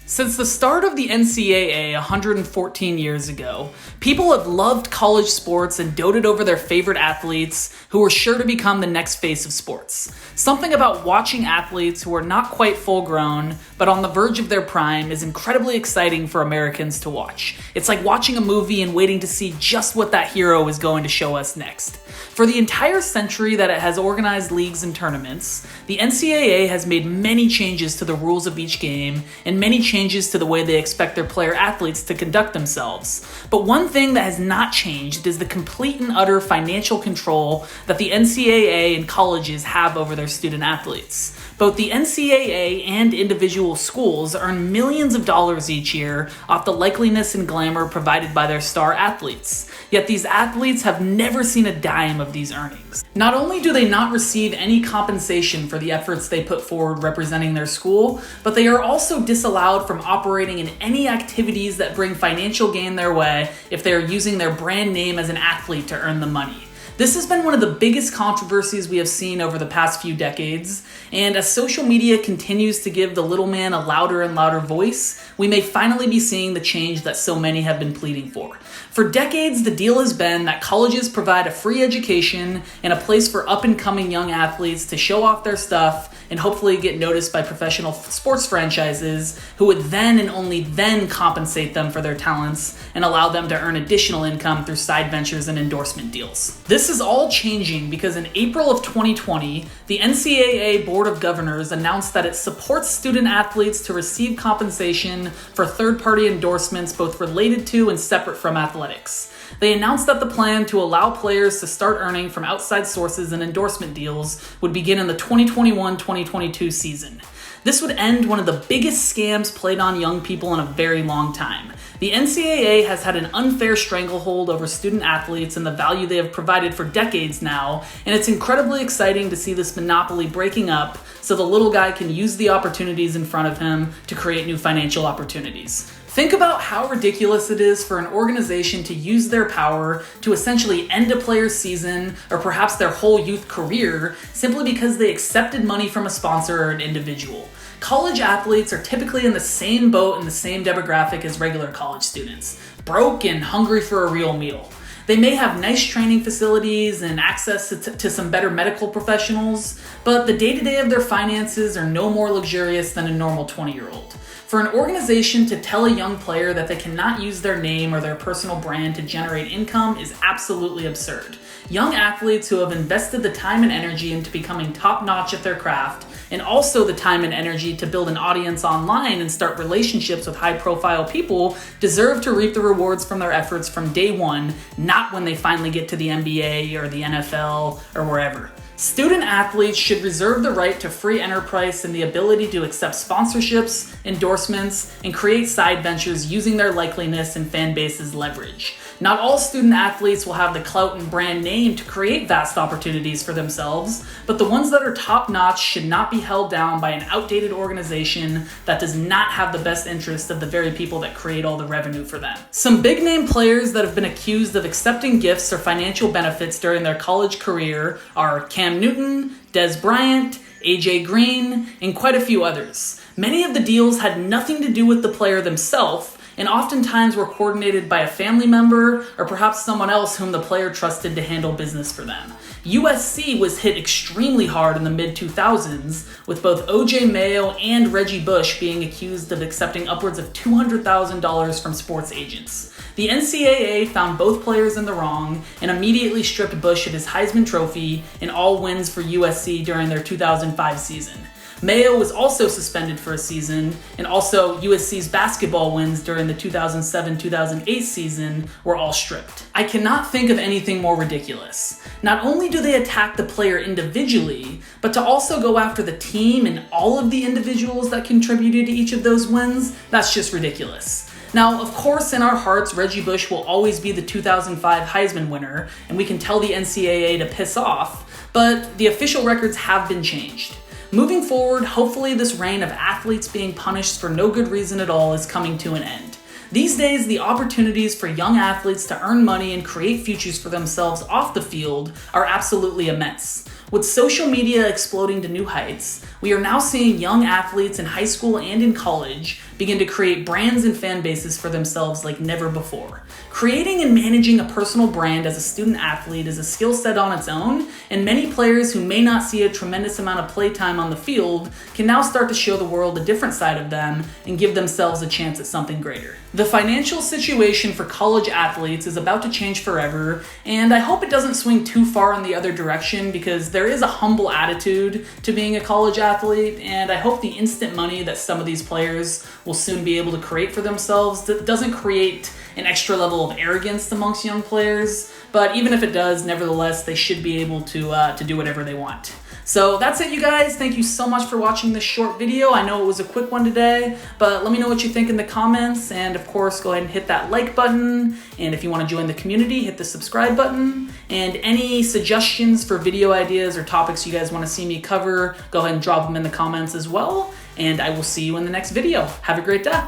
Since the start of the NCAA 114 years ago, people have loved college sports and doted over their favorite athletes who were sure to become the next face of sports. Something about watching athletes who are not quite full grown, but on the verge of their prime is incredibly exciting for Americans to watch. It's like watching a movie and waiting to see just what that hero is going to show us next. For the entire century that it has organized leagues and tournaments, the NCAA has made many changes to the rules of each game and many changes to the way they expect their player athletes to conduct themselves. But one thing that has not changed is the complete and utter financial control that the NCAA and colleges have over their student athletes. Both the NCAA and individual schools earn millions of dollars each year off the likeliness and glamour provided by their star athletes. Yet these athletes have never seen a dime of these earnings. Not only do they not receive any compensation for the efforts they put forward representing their school, but they are also disallowed from operating in any activities that bring financial gain their way if they are using their brand name as an athlete to earn the money. This has been one of the biggest controversies we have seen over the past few decades, and as social media continues to give the little man a louder and louder voice, we may finally be seeing the change that so many have been pleading for. For decades, the deal has been that colleges provide a free education and a place for up-and-coming young athletes to show off their stuff and hopefully get noticed by professional sports franchises who would then and only then compensate them for their talents and allow them to earn additional income through side ventures and endorsement deals. This is all changing because in April of 2020, the NCAA Board of Governors announced that it supports student athletes to receive compensation for third-party endorsements both related to and separate from athletics. They announced that the plan to allow players to start earning from outside sources and endorsement deals would begin in the 2021-2022 season. This would end one of the biggest scams played on young people in a very long time. The NCAA has had an unfair stranglehold over student athletes and the value they have provided for decades now, and it's incredibly exciting to see this monopoly breaking up so the little guy can use the opportunities in front of him to create new financial opportunities. Think about how ridiculous it is for an organization to use their power to essentially end a player's season or perhaps their whole youth career simply because they accepted money from a sponsor or an individual. College athletes are typically in the same boat and the same demographic as regular college students, broke and hungry for a real meal. They may have nice training facilities and access to some better medical professionals, but the day-to-day of their finances are no more luxurious than a normal 20-year-old. For an organization to tell a young player that they cannot use their name or their personal brand to generate income is absolutely absurd. Young athletes who have invested the time and energy into becoming top-notch at their craft, and also the time and energy to build an audience online and start relationships with high-profile people, deserve to reap the rewards from their efforts from day one, not when they finally get to the NBA or the NFL or wherever. Student athletes should reserve the right to free enterprise and the ability to accept sponsorships, endorsements, and create side ventures using their likeliness and fan base's leverage. Not all student athletes will have the clout and brand name to create vast opportunities for themselves, but the ones that are top-notch should not be held down by an outdated organization that does not have the best interest of the very people that create all the revenue for them. Some big-name players that have been accused of accepting gifts or financial benefits during their college career are Cam Newton, Des Bryant, AJ Green, and quite a few others. Many of the deals had nothing to do with the player themselves, and oftentimes were coordinated by a family member or perhaps someone else whom the player trusted to handle business for them. USC was hit extremely hard in the mid-2000s, with both O.J. Mayo and Reggie Bush being accused of accepting upwards of $200,000 from sports agents. The NCAA found both players in the wrong and immediately stripped Bush of his Heisman Trophy and all wins for USC during their 2005 season. Mayo was also suspended for a season, and also USC's basketball wins during the 2007-2008 season were all stripped. I cannot think of anything more ridiculous. Not only do they attack the player individually, but to also go after the team and all of the individuals that contributed to each of those wins, that's just ridiculous. Now, of course, in our hearts, Reggie Bush will always be the 2005 Heisman winner, and we can tell the NCAA to piss off, but the official records have been changed. Moving forward, hopefully this reign of athletes being punished for no good reason at all is coming to an end. These days, the opportunities for young athletes to earn money and create futures for themselves off the field are absolutely immense. With social media exploding to new heights, we are now seeing young athletes in high school and in college begin to create brands and fan bases for themselves like never before. Creating and managing a personal brand as a student athlete is a skill set on its own, and many players who may not see a tremendous amount of playtime on the field can now start to show the world a different side of them and give themselves a chance at something greater. The financial situation for college athletes is about to change forever, and I hope it doesn't swing too far in the other direction because there is a humble attitude to being a college athlete, and I hope the instant money that some of these players will soon be able to create for themselves doesn't create an extra level of arrogance amongst young players, but even if it does, nevertheless, they should be able to do whatever they want. So that's it, you guys. Thank you so much for watching this short video. I know it was a quick one today, but let me know what you think in the comments, and of course, go ahead and hit that like button, and if you want to join the community, hit the subscribe button, and any suggestions for video ideas or topics you guys want to see me cover, go ahead and drop them in the comments as well, and I will see you in the next video. Have a great day.